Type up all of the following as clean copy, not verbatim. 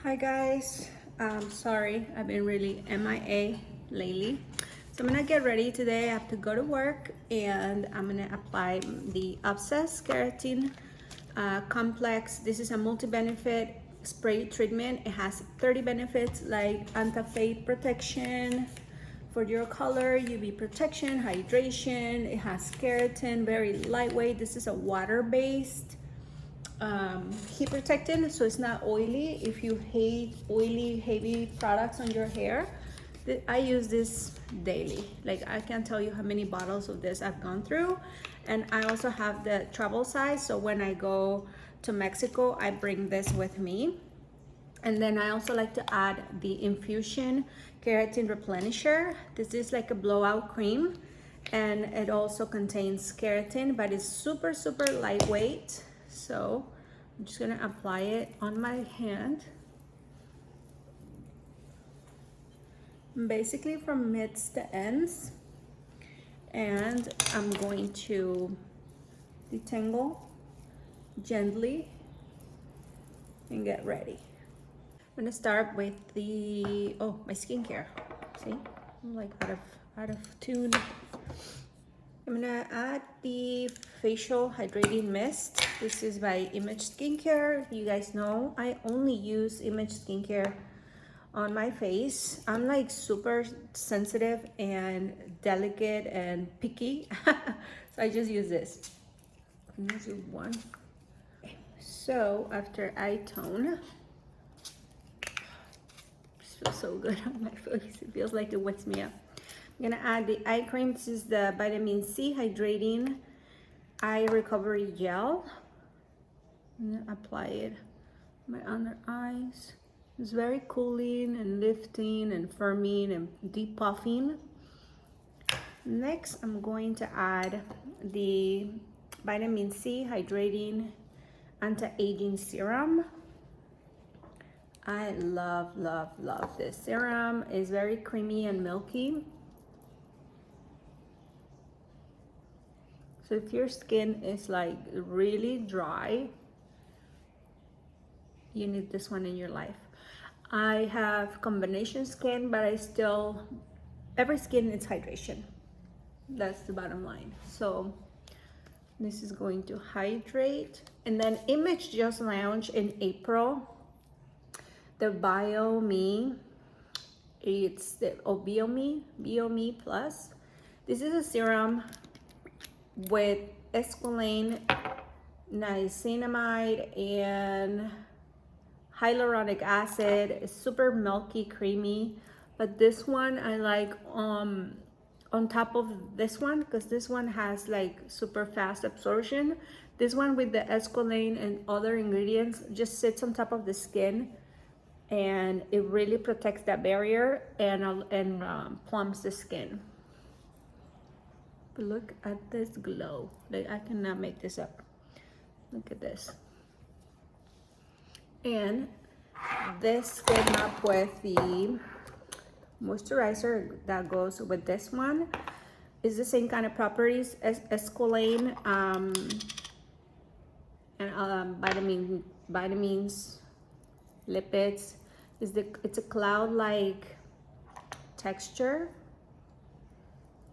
Hi guys, sorry I've been really MIA lately. So I'm gonna get ready today. I have to go to work and I'm gonna apply the Obsessed Keratin Complex. This is a multi-benefit spray treatment. It has 30 benefits like anti-fade protection for your color, UV protection, hydration. It has keratin, very lightweight. This is a water-based heat protectant, so it's not oily. If you hate oily heavy products on your hair, I use this daily. Like, I can't tell you how many bottles of this I've gone through. And I also have the travel size, so when I go to Mexico I bring this with me. And then I also like to add the Infusion Keratin Replenisher. This is like a blowout cream, and it also contains keratin, but it's super lightweight. So I'm just gonna apply it on my hand, basically from mids to ends, and I'm going to detangle gently and get ready. I'm gonna start with the my skincare. See, I'm like out of tune. I'm gonna add the facial hydrating mist. This is by Image Skincare. You guys know I only use Image Skincare on my face. I'm like super sensitive and delicate and picky, so I just use this. And this is one. So after I tone, this feels so good on my face. It feels like it wakes me up. I'm gonna add the eye cream. This is the vitamin C hydrating eye recovery gel. I'm gonna apply it on my under eyes. It's very cooling and lifting and firming and depuffing. Next, I'm going to add the vitamin C hydrating anti-aging serum. I love this serum. It's very creamy and milky. So if your skin is like really dry, you need this one in your life. I have combination skin, but every skin needs hydration. That's the bottom line. So this is going to hydrate. And then Image just launched in April the Bio Me. It's the Bio Me Plus. This is a serum with esqualane, niacinamide, and hyaluronic acid. It's super milky, creamy. But this one I like on top of this one, because this one has like super fast absorption. This one with the esqualane and other ingredients just sits on top of the skin, and it really protects that barrier and plumps the skin. But look at this glow. Like, I cannot make this up. Look at this. And this came up with the moisturizer that goes with this one. It's the same kind of properties as esqualane and vitamins, lipids. It's a cloud-like texture.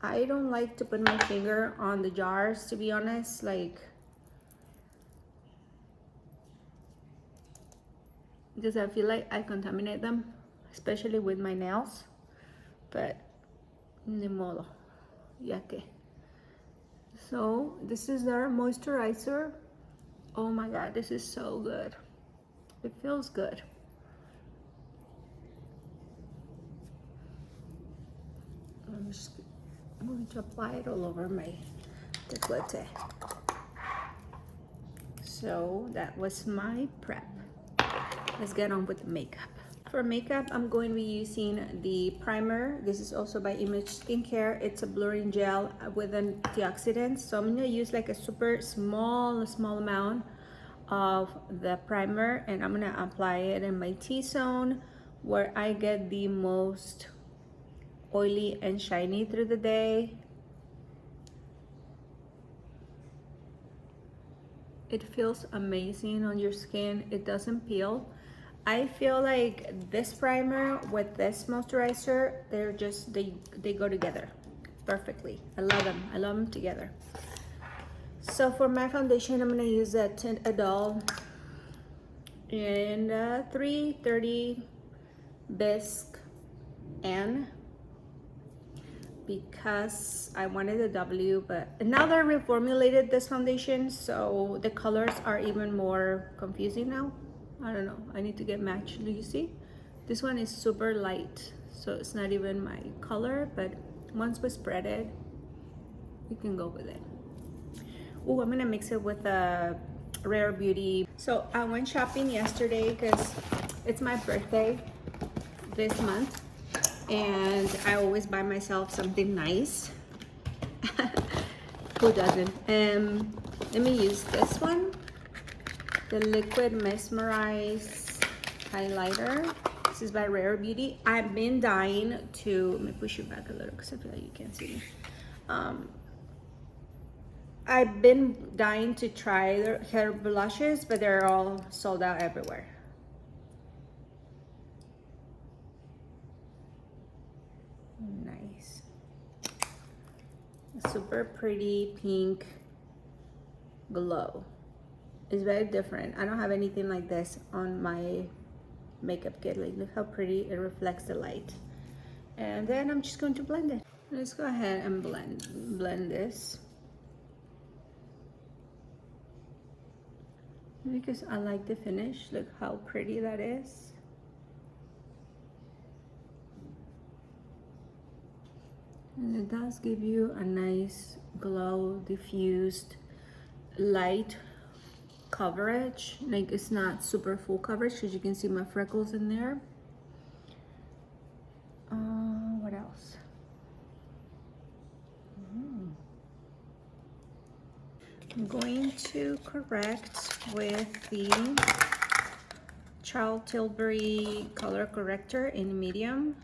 I don't like to put my finger on the jars, to be honest. Like, because I feel like I contaminate them, especially with my nails. But ni modo, ya que. So this is our moisturizer. Oh my god, this is so good. It feels good. I'm going to apply it all over my décolleté. So that was my prep. Let's get on with the makeup. For makeup, I'm going to be using the primer. This is also by Image Skincare. It's a blurring gel with antioxidants. So I'm gonna use like a super small amount of the primer, and I'm gonna apply it in my T-zone where I get the most oily and shiny through the day. It feels amazing on your skin. It doesn't peel. I feel like this primer with this moisturizer, they're just, they go together perfectly. I love them together. So for my foundation, I'm gonna use a Tint Adol in 330 Bisque N, because I wanted a W, but now that I reformulated this foundation, so the colors are even more confusing now. I don't know, I need to get matched. Do you see? This one is super light, so it's not even my color, but once we spread it, we can go with it. Oh, I'm gonna mix it with a Rare Beauty. So I went shopping yesterday because it's my birthday this month, and I always buy myself something nice. Who doesn't? Let me use this one, the Liquid Mesmerize highlighter. This is by Rare Beauty. I've been dying to, let me push you back a little because I feel like you can't see me. I've been dying to try their hair blushes, but they're all sold out everywhere. Nice. Super pretty pink glow. It's very different. I don't have anything like this on my makeup kit. Like, look how pretty it reflects the light. And then I'm just going to blend it. Let's go ahead and blend this. Because I like the finish. Look how pretty that is. And it does give you a nice glow, diffused light coverage. Like, it's not super full coverage because you can see my freckles in there. What else? I'm going to correct with the Charlotte Tilbury color corrector in medium.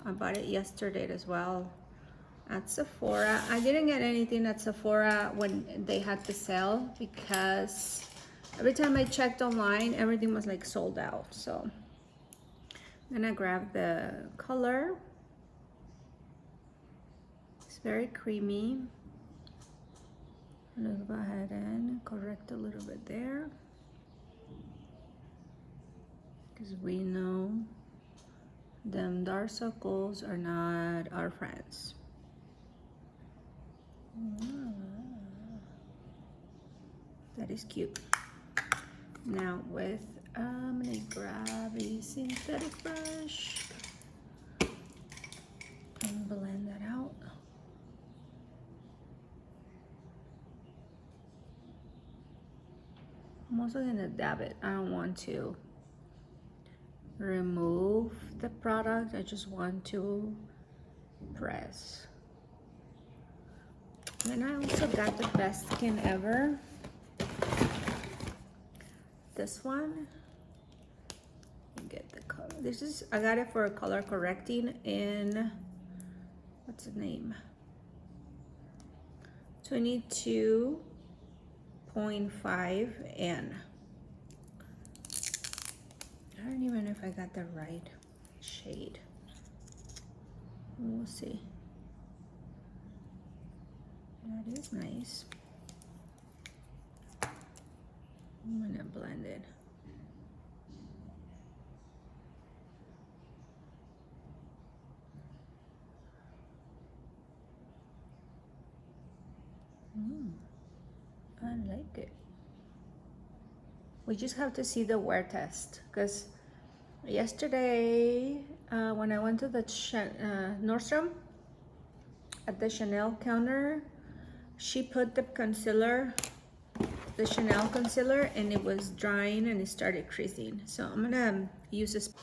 I bought it yesterday as well at Sephora. I didn't get anything at Sephora when they had the sale because every time I checked online, everything was like sold out. So I'm gonna grab the color. It's very creamy. Let's go ahead and correct a little bit there, because we know them dark circles are not our friends. That is cute. Now with, I'm gonna grab a synthetic brush and blend that out. I'm also gonna dab it. I don't want to remove the product. I just want to press. And I also got the best skin ever. This one. Get the color. This is, I got it for color correcting in, what's the name? 22.5 N. I don't even know if I got the right shade. We'll see. That is nice. I'm gonna blend it. I like it. We just have to see the wear test, because yesterday when I went to the Nordstrom at the Chanel counter, she put the concealer, the Chanel concealer, and it was drying and it started creasing. So I'm gonna use this.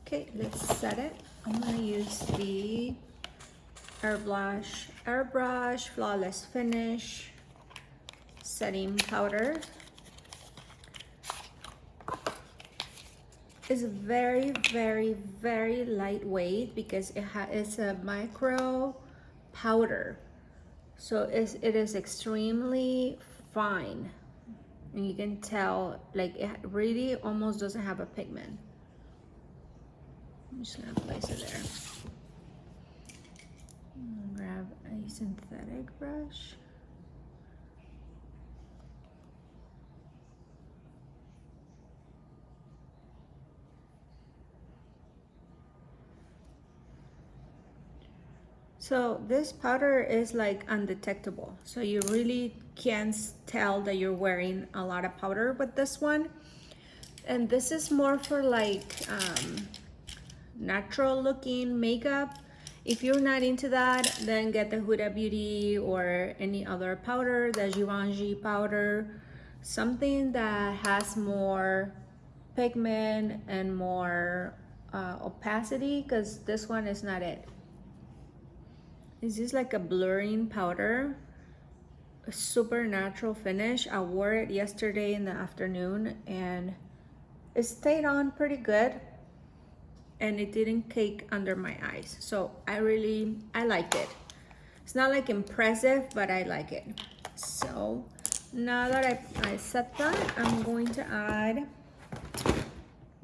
Okay, let's set it. I'm gonna use the Airbrush Flawless Finish setting powder. It's very, very, very lightweight because it's a micro powder. So it is extremely fine. And you can tell, like, it really almost doesn't have a pigment. I'm just gonna place it there. Grab a synthetic brush. So this powder is like undetectable. So you really can't tell that you're wearing a lot of powder with this one. And this is more for like natural looking makeup. If you're not into that, then get the Huda Beauty or any other powder, the Givenchy powder, something that has more pigment and more opacity, because this one is not it. It's just like a blurring powder, a super natural finish. I wore it yesterday in the afternoon and it stayed on pretty good and it didn't cake under my eyes. So I like it. It's not like impressive, but I like it. So now that I set that, I'm going to add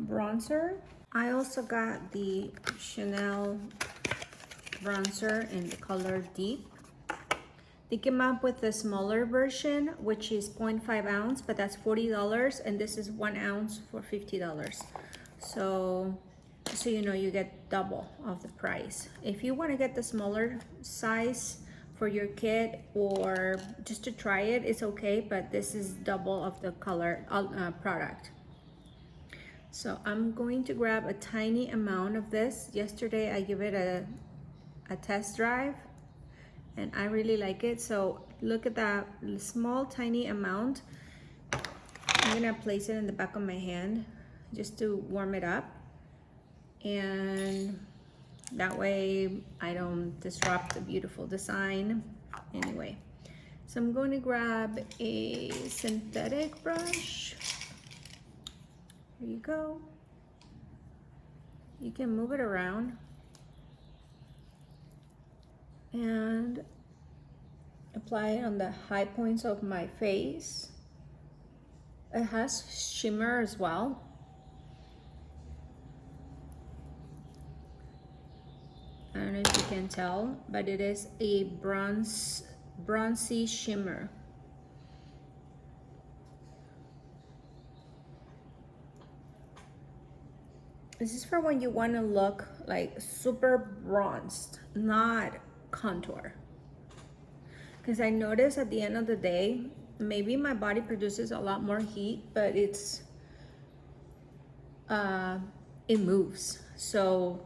bronzer. I also got the Chanel bronzer in the color Deep. They came up with a smaller version, which is 0.5 ounce, but that's $40, and this is 1 ounce for $50. So you know, you get double of the price. If you want to get the smaller size for your kid or just to try it, it's okay, but this is double of the color product. So I'm going to grab a tiny amount of this. Yesterday I gave it a test drive and I really like it. So look at that small tiny amount. I'm gonna place it in the back of my hand just to warm it up, and that way I don't disrupt the beautiful design. Anyway, so I'm going to grab a synthetic brush. Here you go. You can move it around and apply it on the high points of my face. It has shimmer as well. I don't know if you can tell, but it is a bronzy shimmer. This is for when you want to look like super bronzed, not contour. Because I notice at the end of the day, maybe my body produces a lot more heat, but it moves. So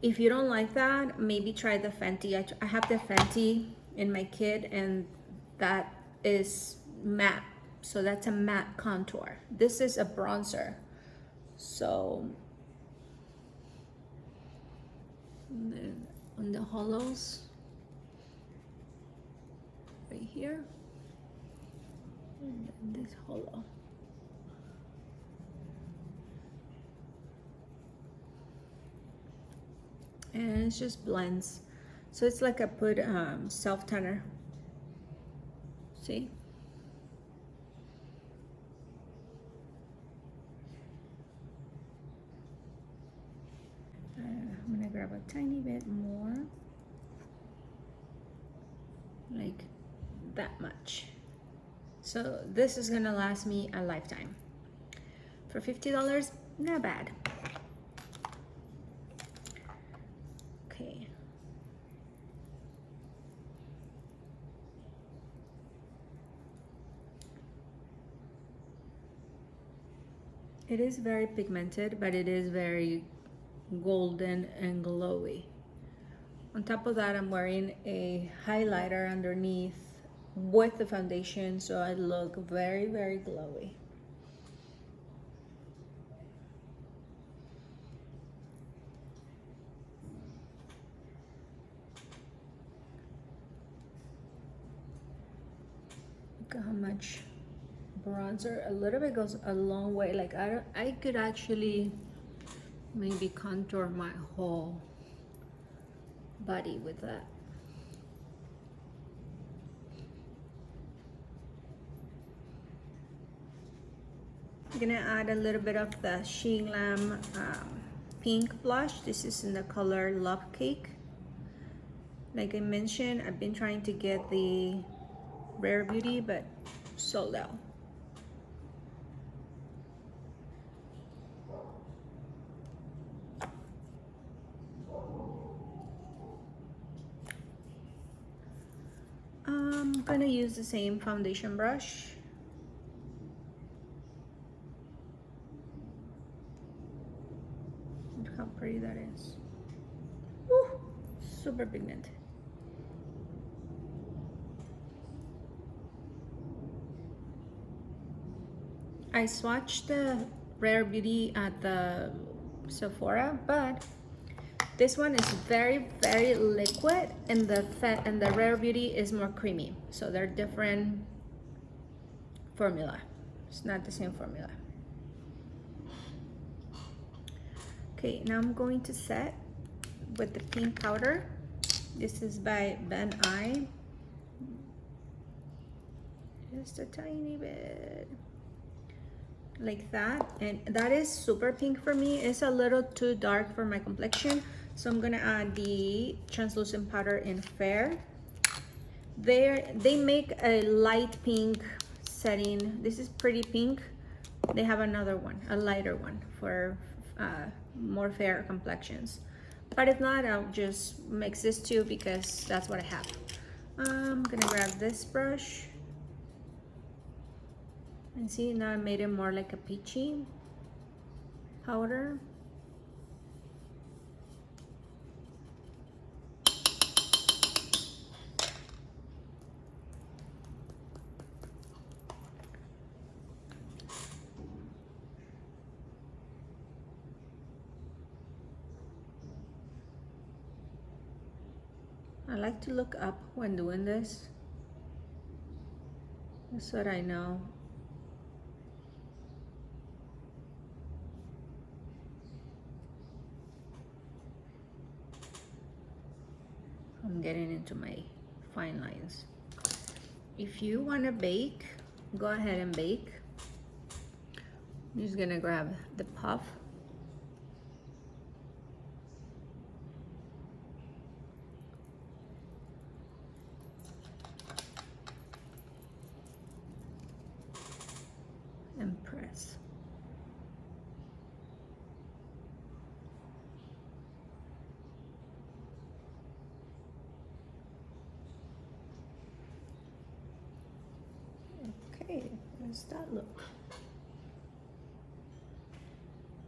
if you don't like that, maybe try the Fenty. I have the Fenty in my kit, and that is matte. So that's a matte contour. This is a bronzer. So on the hollows, right here, and then this hollow. And it just blends. So it's like I put self tanner. See? I'm gonna grab a tiny bit more, like that much. So this is gonna last me a lifetime. For $50, not bad. Okay. It is very pigmented, but it is very golden and glowy. On top of that, I'm wearing a highlighter underneath with the foundation, so I look very, very glowy. Look at how much bronzer. A little bit goes a long way. Like I could actually maybe contour my whole body with that. I'm gonna add a little bit of the Sheen Lamb pink blush. This is in the color Love Cake. Like I mentioned, I've been trying to get the Rare Beauty, but sold out. I'm gonna use the same foundation brush. Look how pretty that is. Woo! Super pigmented. I swatched the Rare Beauty at the Sephora, but this one is very, very liquid, and the Rare Beauty is more creamy. So they're different formula. It's not the same formula. Okay, now I'm going to set with the pink powder. This is by Ben I. Just a tiny bit. Like that, and that is super pink for me. It's a little too dark for my complexion, so I'm gonna add the translucent powder in Fair. They make a light pink setting. This is pretty pink. They have another one, a lighter one for more fair complexions, but if not, I'll just mix this two because that's what I have. I'm gonna grab this brush. And see, now I made it more like a peachy powder. I like to look up when doing this. That's what I know. I'm getting into my fine lines. If you want to bake, go ahead and bake. I'm just gonna grab the puff. And press. Okay, how does that look?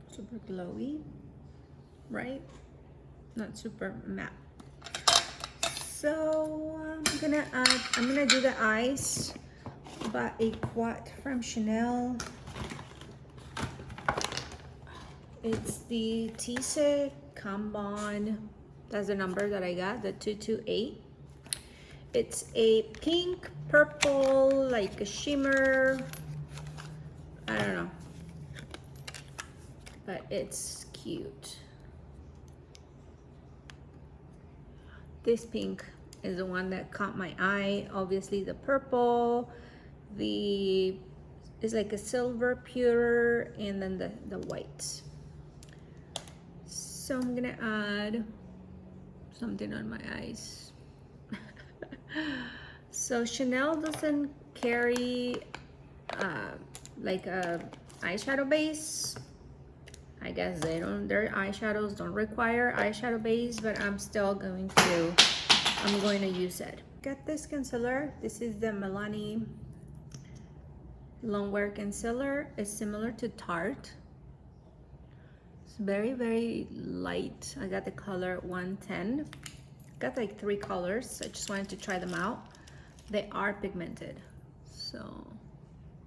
Super glowy, right? Not super matte. So I'm gonna do the eyes. Bought a quad from Chanel. It's the Tise Kanban. That's the number that I got, the 228. It's a pink, purple, like a shimmer. I don't know, but it's cute. This pink is the one that caught my eye. Obviously the purple, it's like a silver pure, and then the white. So I'm gonna add something on my eyes. So Chanel doesn't carry like a eyeshadow base. I guess their eyeshadows don't require eyeshadow base, but I'm going to use it. Got this concealer. This is the Milani Longwear Concealer. It's similar to Tarte. It's very, very light. I got the color 110. Got like 3 colors. I just wanted to try them out. They are pigmented, so,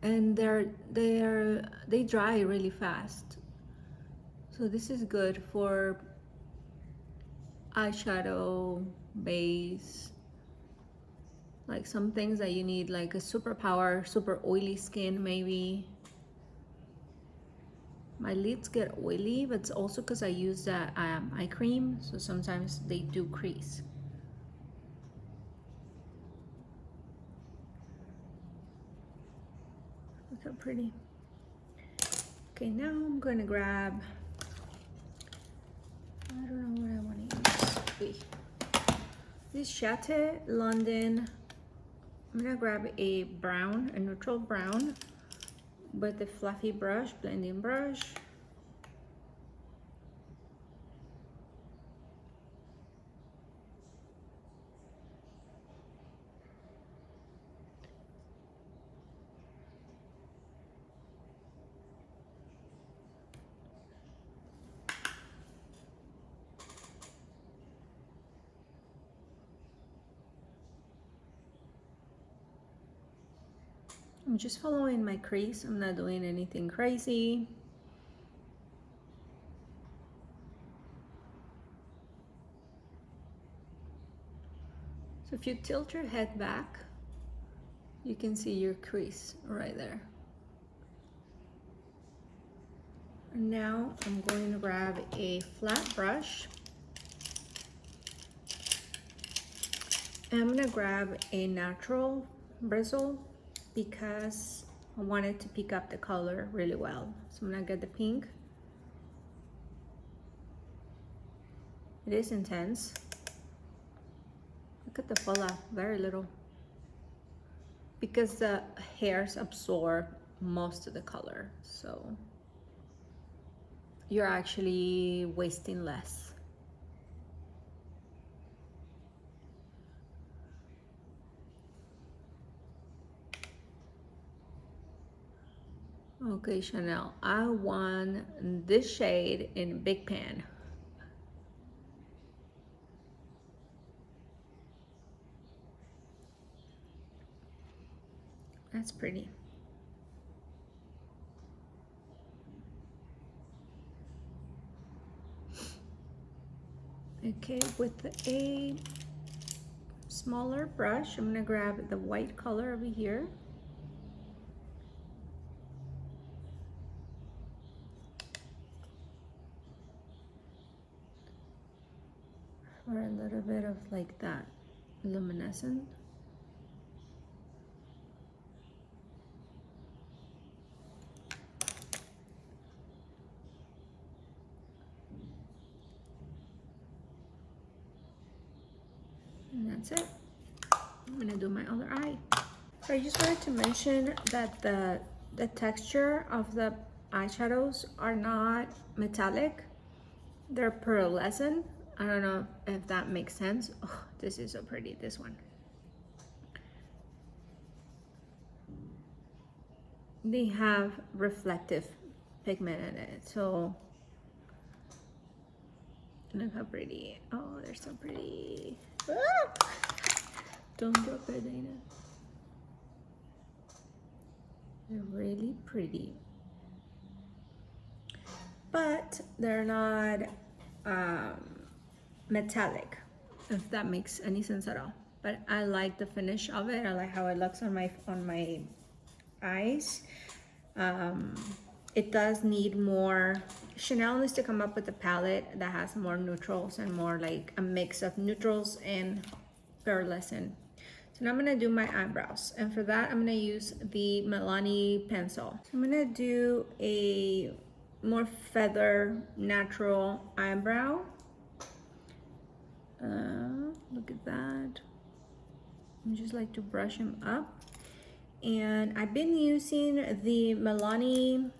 and they dry really fast. So this is good for eyeshadow base, like some things that you need, like a super oily skin maybe. My lids get oily, but it's also because I use that eye cream, so sometimes they do crease. Look how pretty. Okay, now I'm going to grab, I don't know what I want to use. Wait. This Chateau London, I'm going to grab a brown, a neutral brown, with a fluffy brush, blending brush. I'm just following my crease. I'm not doing anything crazy. So if you tilt your head back, you can see your crease right there. Now I'm going to grab a flat brush. And I'm gonna grab a natural bristle because I wanted to pick up the color really well. So I'm gonna get the pink. It is intense. Look at the fallout, very little. Because the hairs absorb most of the color, so you're actually wasting less. Okay, Chanel, I want this shade in Big Pan. That's pretty. Okay, with a smaller brush, I'm gonna grab the white color over here. Or a little bit of like that luminescent. And that's it. I'm gonna do my other eye. So I just wanted to mention that the texture of the eyeshadows are not metallic. They're pearlescent. I don't know if that makes sense. Oh, this is so pretty, this one. They have reflective pigment in it, so look how pretty. Oh, they're so pretty. Ah! Don't drop it, Dana. They're really pretty, but they're not metallic, if that makes any sense at all. But I like the finish of it. I like how it looks on my eyes. It does need more. Chanel needs to come up with a palette that has more neutrals and more like a mix of neutrals and pearlescent. So now I'm gonna do my eyebrows, and for that I'm gonna use the Milani pencil. So I'm gonna do a more feather natural eyebrow. Look at that. I just like to brush them up. And I've been using the Milani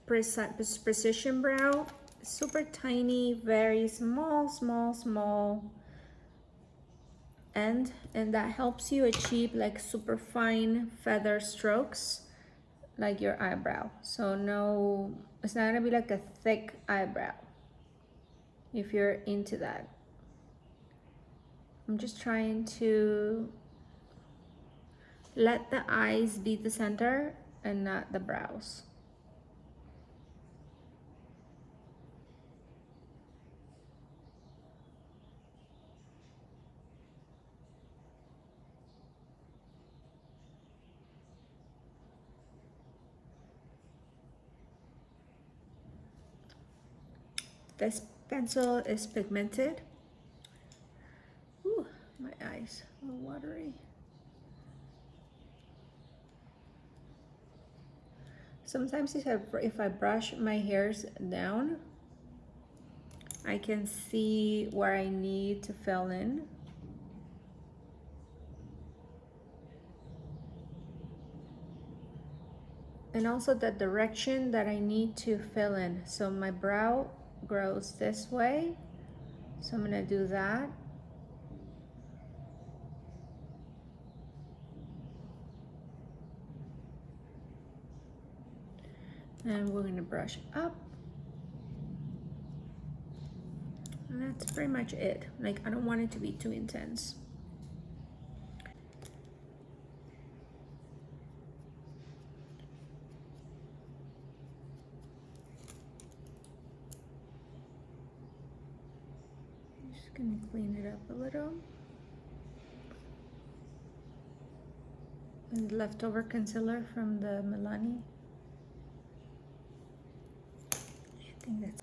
Precision Brow. Super tiny, very small end, and that helps you achieve like super fine feather strokes like your eyebrow. So no, it's not gonna be like a thick eyebrow if you're into that. I'm just trying to let the eyes be the center and not the brows. This pencil is pigmented. Ooh, my eyes are watery. Sometimes if I brush my hairs down, I can see where I need to fill in. And also the direction that I need to fill in. So my brow grows this way, so I'm gonna do that. And we're gonna brush up. And that's pretty much it. Like, I don't want it to be too intense. I'm just gonna clean it up a little. And leftover concealer from the Milani. I think that's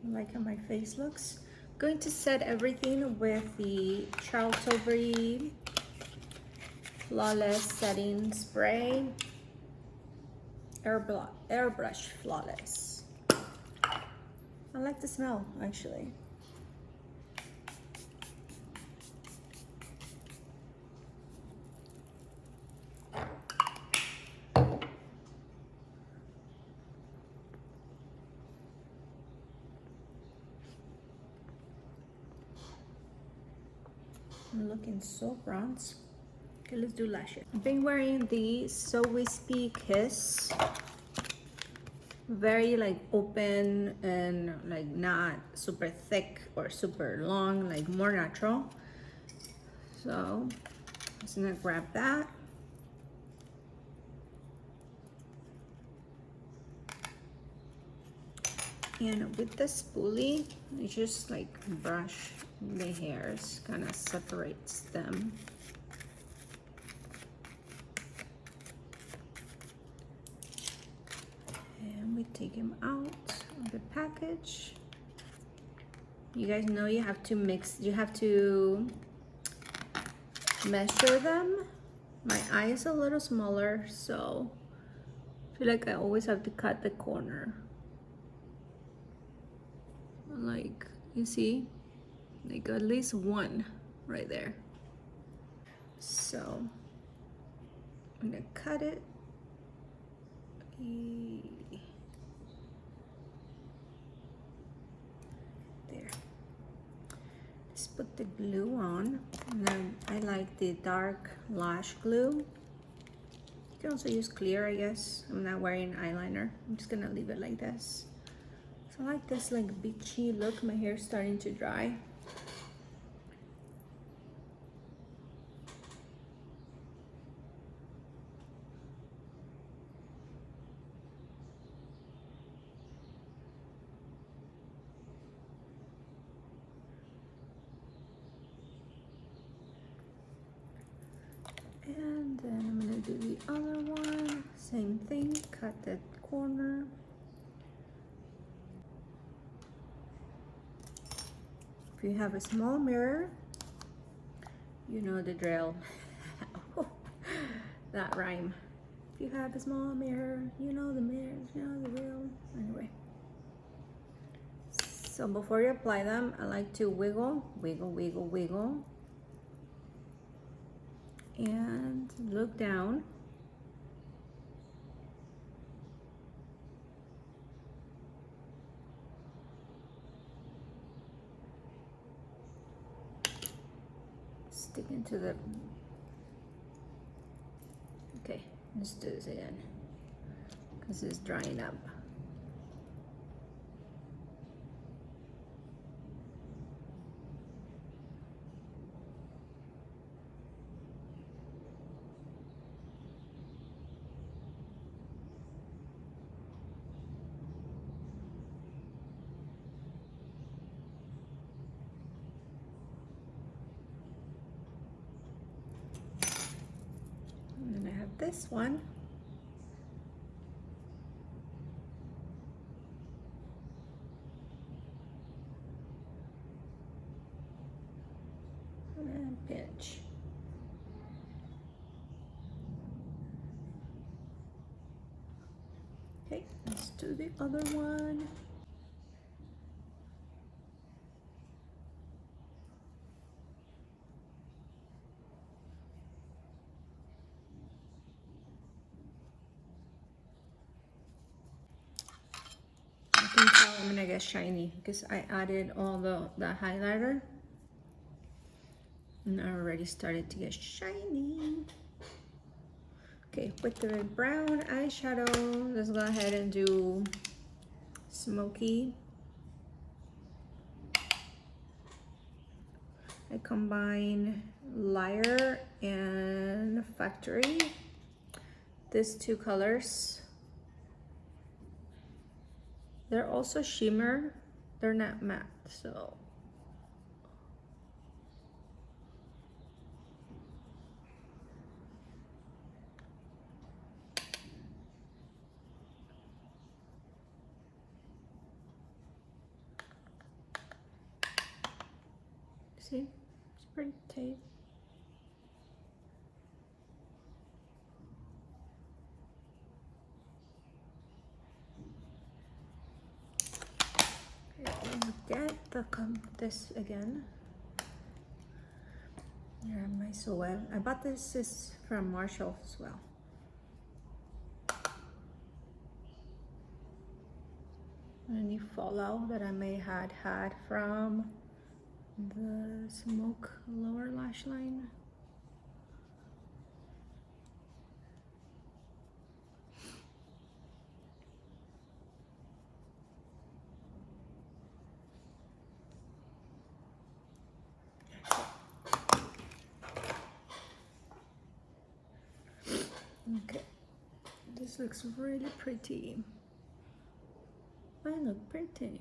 like how my face looks. Going to set everything with the Charlotte Tilbury Flawless Setting Spray. Airbrush Flawless. I like the smell, actually. I'm looking so bronze. Okay, let's do lashes. I've been wearing the So Wispy Kiss. Very like open and like not super thick or super long, like more natural. So I'm just gonna grab that. And with the spoolie, I just like brush the hairs, kind of separates them. And we take them out of the package. You guys know you have to mix, you have to measure them. My eye is a little smaller, so I feel like I always have to cut the corner. Like, you see, like at least one right there. So I'm gonna cut it. There. Just put the glue on, and then I like the dark lash glue. You can also use clear, I guess. I'm not wearing eyeliner. I'm just gonna leave it like this. So I like this like beachy look. My hair's starting to dry. And then I'm gonna do the other one. Same thing, cut that corner. If you have a small mirror, you know the drill. That rhyme. If you have a small mirror, you know the mirrors, you know the drill. Anyway. So before you apply them, I like to wiggle, wiggle, wiggle, wiggle. And look down. Stick into the, okay, let's do this again, because it's drying up. And then I have this one. Okay, let's do the other one. I can tell I'm gonna get shiny because I added all the highlighter and I already started to get shiny. Okay, with the brown eyeshadow, let's go ahead and do smoky. I combine Liar and Factory, these two colors. They're also shimmer, they're not matte, so. See, it's pretty tight. Get this again. Here am I so well. I bought this is from Marshall as well. Any fallout that I may had from the smoke lower lash line. Okay, this looks really pretty. I look pretty.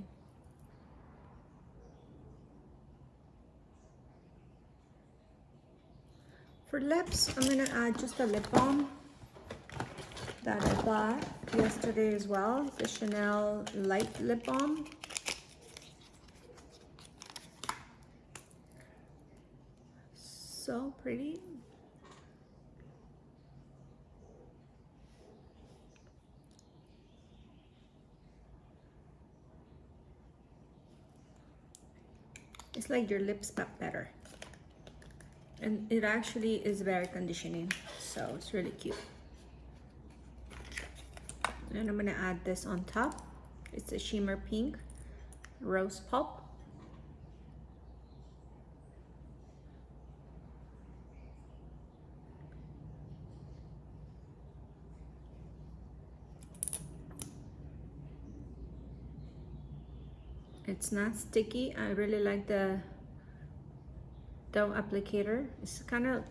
For lips, I'm gonna add just a lip balm that I bought yesterday as well. The Chanel Light Lip Balm. So pretty. It's like your lips got better. And it actually is very conditioning, so it's really cute. And I'm gonna add this on top. It's a shimmer pink rose pulp. It's not sticky. I really like the dough applicator. It's kind of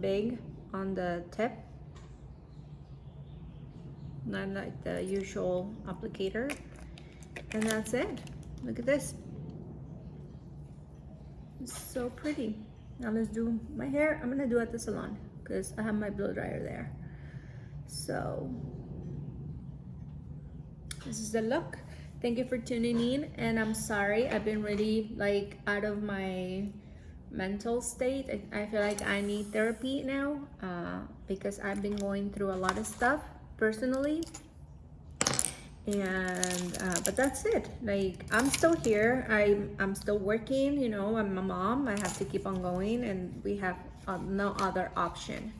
big on the tip, not like the usual applicator. And that's it. Look at this. It's so pretty. Now let's do my hair. I'm gonna do it at the salon because I have my blow dryer there. So this is the look. Thank you for tuning in, and I'm sorry I've been really like out of my mental state. I feel like I need therapy now because I've been going through a lot of stuff personally, and but that's it. Like, I'm still here. I'm still working, you know. I'm a mom. I have to keep on going, and we have no other option.